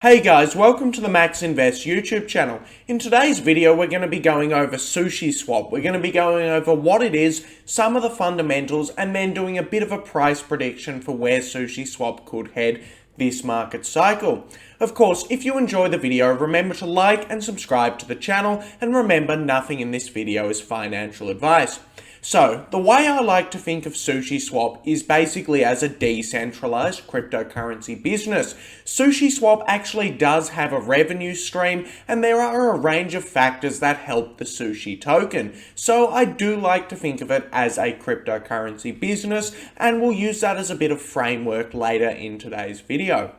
Hey guys, welcome to the Max Invest YouTube channel. In today's video, we're going to be going over Sushi Swap. We're going to be going over what it is, some of the fundamentals, and then doing a bit of a price prediction for where Sushi Swap could head this market cycle. Of course, if you enjoy the video, remember to like and subscribe to the channel, and remember nothing in this video is financial advice. So, the way I like to think of Sushi Swap is basically as a decentralized cryptocurrency business. Sushi Swap actually does have a revenue stream, and there are a range of factors that help the Sushi token. So I do like to think of it as a cryptocurrency business, and we'll use that as a bit of framework later in today's video.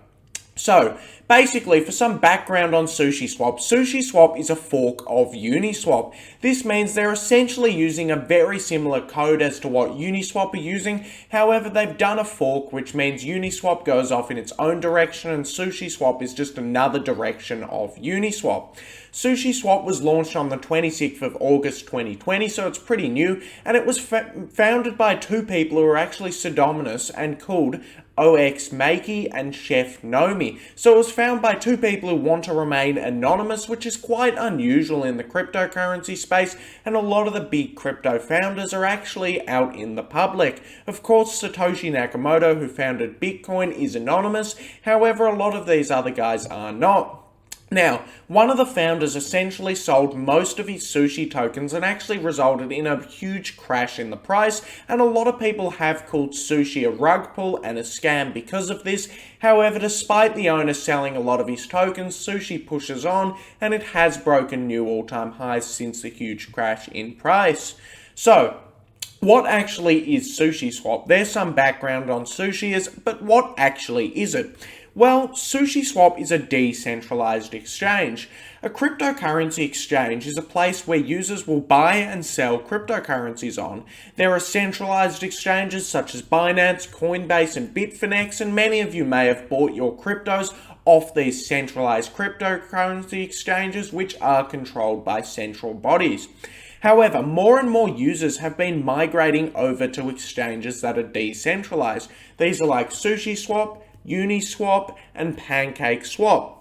So, basically, for some background on Sushi Swap is a fork of Uniswap. This means they're essentially using a very similar code as to what Uniswap are using. However, they've done a fork, which means Uniswap goes off in its own direction and Sushi Swap is just another direction of Uniswap. Sushi Swap was launched on the 26th of August 2020, so it's pretty new, and it was founded by two people who are actually pseudonymous and called OX Makey and Chef Nomi. So it was found by two people who want to remain anonymous, which is quite unusual in the cryptocurrency space, and a lot of the big crypto founders are actually out in the public. Of course, Satoshi Nakamoto, who founded Bitcoin, is anonymous, however, a lot of these other guys are not. Now, one of the founders essentially sold most of his Sushi tokens and actually resulted in a huge crash in the price, and a lot of people have called Sushi a rug pull and a scam because of this. However, despite the owner selling a lot of his tokens, Sushi pushes on, and it has broken new all-time highs since the huge crash in price. So, what actually is Sushi Swap? There's some background on Sushi, but what actually is it? Well, Sushi Swap is a decentralized exchange. A cryptocurrency exchange is a place where users will buy and sell cryptocurrencies on. There are centralized exchanges such as Binance, Coinbase, and Bitfinex, and many of you may have bought your cryptos off these centralized cryptocurrency exchanges, which are controlled by central bodies. However, more and more users have been migrating over to exchanges that are decentralized. These are like Sushi Swap, Uniswap, and Pancake Swap.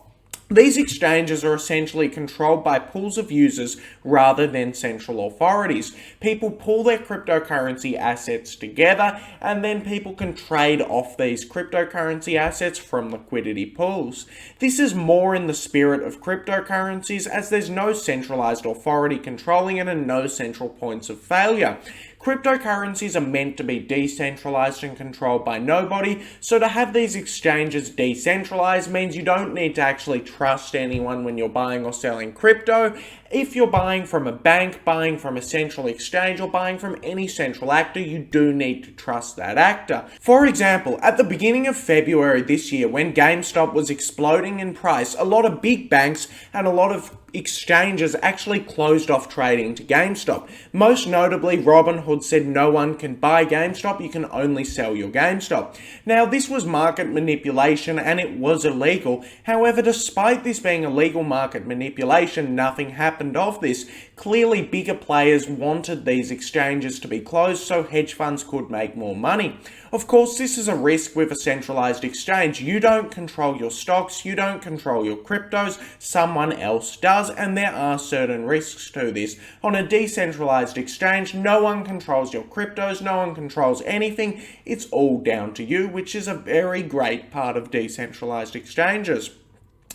These exchanges are essentially controlled by pools of users rather than central authorities. People pool their cryptocurrency assets together, and then people can trade off these cryptocurrency assets from liquidity pools. This is more in the spirit of cryptocurrencies, as there's no centralized authority controlling it and no central points of failure. Cryptocurrencies are meant to be decentralized and controlled by nobody, so to have these exchanges decentralized means you don't need to actually trust anyone when you're buying or selling crypto. If you're buying from a bank, buying from a central exchange, or buying from any central actor, you do need to trust that actor. For example, at the beginning of February this year, when GameStop was exploding in price, a lot of big banks and a lot of exchanges actually closed off trading to GameStop. Most notably, Robinhood said no one can buy GameStop, you can only sell your GameStop. Now, this was market manipulation and it was illegal. However, despite this being illegal market manipulation, nothing happened of this. Clearly, bigger players wanted these exchanges to be closed so hedge funds could make more money. Of course, this is a risk with a centralized exchange. You don't control your stocks, you don't control your cryptos, someone else does, and there are certain risks to this. On a decentralized exchange, no one controls your cryptos, no one controls anything. It's all down to you, which is a very great part of decentralized exchanges.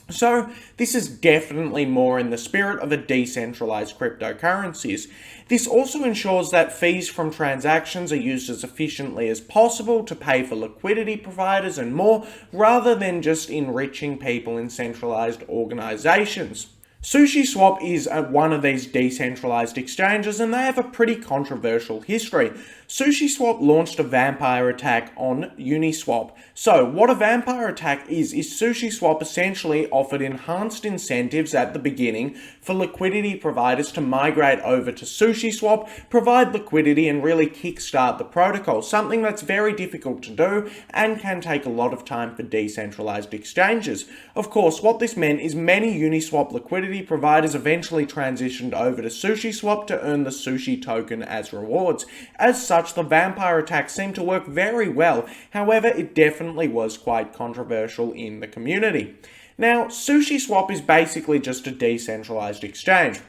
So, this is definitely more in the spirit of a decentralized cryptocurrencies. This also ensures that fees from transactions are used as efficiently as possible to pay for liquidity providers and more, rather than just enriching people in centralized organizations. Sushi Swap is one of these decentralized exchanges, and they have a pretty controversial history. Sushi Swap launched a vampire attack on Uniswap. So, what a vampire attack is Sushi Swap essentially offered enhanced incentives at the beginning for liquidity providers to migrate over to Sushi Swap, provide liquidity, and really kickstart the protocol, something that's very difficult to do and can take a lot of time for decentralized exchanges. Of course, what this meant is many Uniswap liquidity providers eventually transitioned over to Sushi Swap to earn the Sushi token as rewards. As such, the vampire attack seemed to work very well. However, it definitely was quite controversial in the community. Now, Sushi Swap is basically just a decentralized exchange.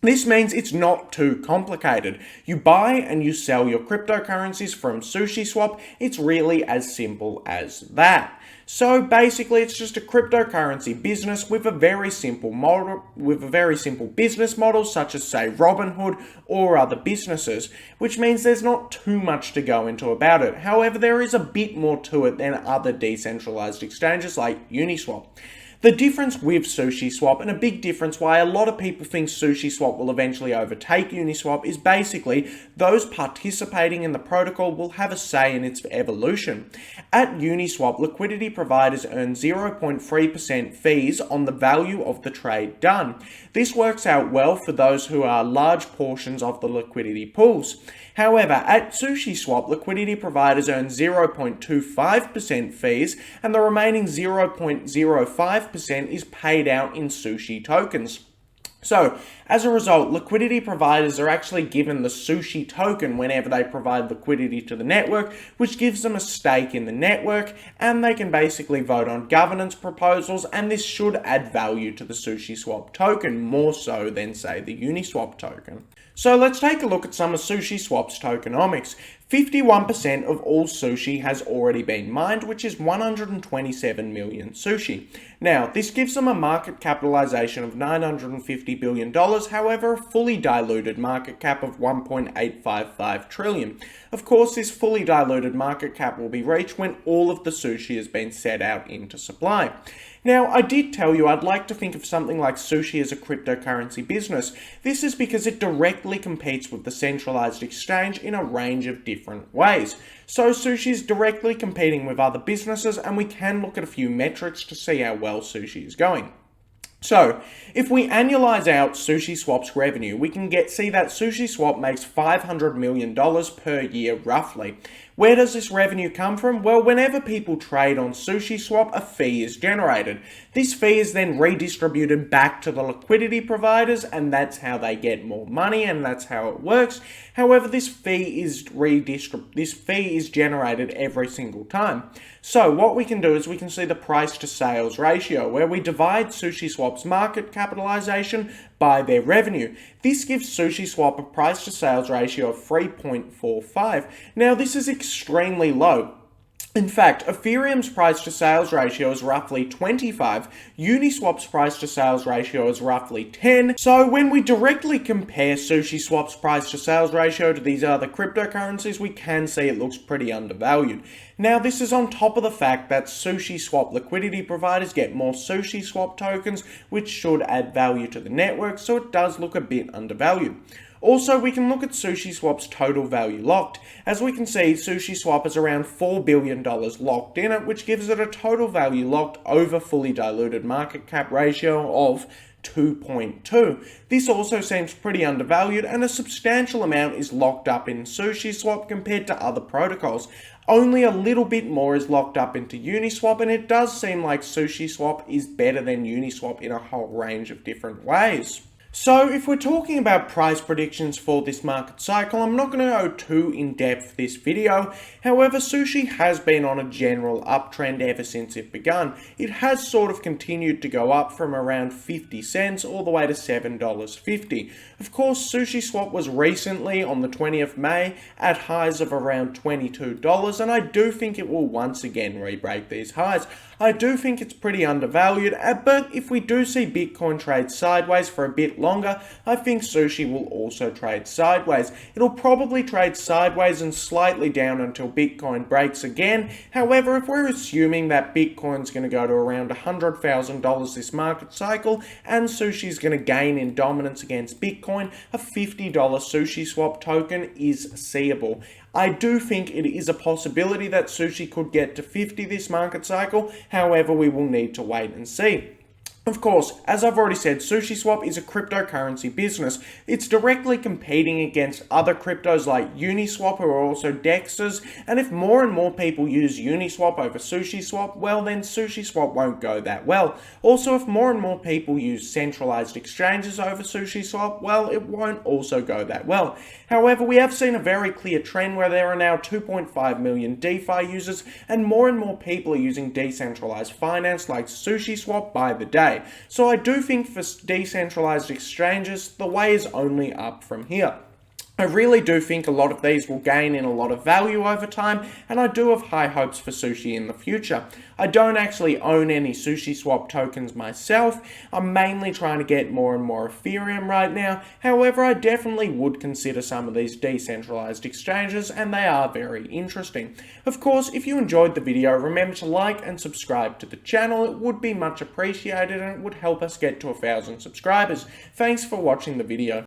This means it's not too complicated. You buy and you sell your cryptocurrencies from SushiSwap. It's really as simple as that. So basically, it's just a cryptocurrency business with a very simple model, with a very simple business model, such as say Robinhood or other businesses, which means there's not too much to go into about it. However, there is a bit more to it than other decentralized exchanges like Uniswap. The difference with SushiSwap, and a big difference why a lot of people think SushiSwap will eventually overtake Uniswap, is basically those participating in the protocol will have a say in its evolution. At Uniswap, liquidity providers earn 0.3% fees on the value of the trade done. This works out well for those who are large portions of the liquidity pools. However, at SushiSwap, liquidity providers earn 0.25% fees, and the remaining 0.05% is paid out in Sushi tokens. So, as a result, liquidity providers are actually given the Sushi token whenever they provide liquidity to the network, which gives them a stake in the network, and they can basically vote on governance proposals, and this should add value to the SushiSwap token, more so than, say, the Uniswap token. So let's take a look at some of SushiSwap's tokenomics. 51% of all sushi has already been mined, which is 127 million sushi. Now, this gives them a market capitalization of $950 billion, however, a fully diluted market cap of $1.855 trillion. Of course, this fully diluted market cap will be reached when all of the sushi has been set out into supply. Now, I did tell you I'd like to think of something like Sushi as a cryptocurrency business. This is because it directly competes with the centralized exchange in a range of different ways. So Sushi is directly competing with other businesses, and we can look at a few metrics to see how well Sushi is going. So, if we annualize out SushiSwap's revenue, we can see that SushiSwap makes $500 million per year roughly. Where does this revenue come from? Well, whenever people trade on SushiSwap, a fee is generated. This fee is then redistributed back to the liquidity providers, and that's how they get more money, and that's how it works. However, this fee is generated every single time. So what we can do is we can see the price to sales ratio, where we divide SushiSwap's market capitalization by their revenue. This gives SushiSwap a price to sales ratio of 3.45. Now, this is extremely low. In fact, Ethereum's price to sales ratio is roughly 25, Uniswap's price to sales ratio is roughly 10. So when we directly compare SushiSwap's price to sales ratio to these other cryptocurrencies, we can see it looks pretty undervalued. Now, this is on top of the fact that SushiSwap liquidity providers get more SushiSwap tokens, which should add value to the network, so it does look a bit undervalued. Also, we can look at SushiSwap's total value locked. As we can see, SushiSwap is around $4 billion locked in it, which gives it a total value locked over fully diluted market cap ratio of 2.2. This also seems pretty undervalued, and a substantial amount is locked up in SushiSwap compared to other protocols. Only a little bit more is locked up into Uniswap, and it does seem like SushiSwap is better than Uniswap in a whole range of different ways. So if we're talking about price predictions for this market cycle, I'm not going to go too in-depth this video. However, Sushi has been on a general uptrend ever since it began. It has sort of continued to go up from around 50 cents all the way to $7.50. Of course, SushiSwap was recently on the 20th of May at highs of around $22, and I do think it will once again re-break these highs. I do think it's pretty undervalued, but if we do see Bitcoin trade sideways for a bit longer, I think Sushi will also trade sideways. It'll probably trade sideways and slightly down until Bitcoin breaks again. However, if we're assuming that Bitcoin's going to go to around $100,000 this market cycle, and Sushi's going to gain in dominance against Bitcoin, a $50 SushiSwap token is seeable. I do think it is a possibility that Sushi could get to 50 this market cycle, however we will need to wait and see. Of course, as I've already said, SushiSwap is a cryptocurrency business. It's directly competing against other cryptos like Uniswap, who are also DEXs, and if more and more people use Uniswap over SushiSwap, well then SushiSwap won't go that well. Also, if more and more people use centralized exchanges over SushiSwap, well, it won't also go that well. However, we have seen a very clear trend where there are now 2.5 million DeFi users, and more people are using decentralized finance like SushiSwap by the day. So I do think for decentralized exchanges, the way is only up from here. I really do think a lot of these will gain in a lot of value over time, and I do have high hopes for Sushi in the future. I don't actually own any SushiSwap tokens myself. I'm mainly trying to get more and more Ethereum right now. However, I definitely would consider some of these decentralized exchanges, and they are very interesting. Of course, if you enjoyed the video, remember to like and subscribe to the channel. It would be much appreciated, and it would help us get to 1,000 subscribers. Thanks for watching the video.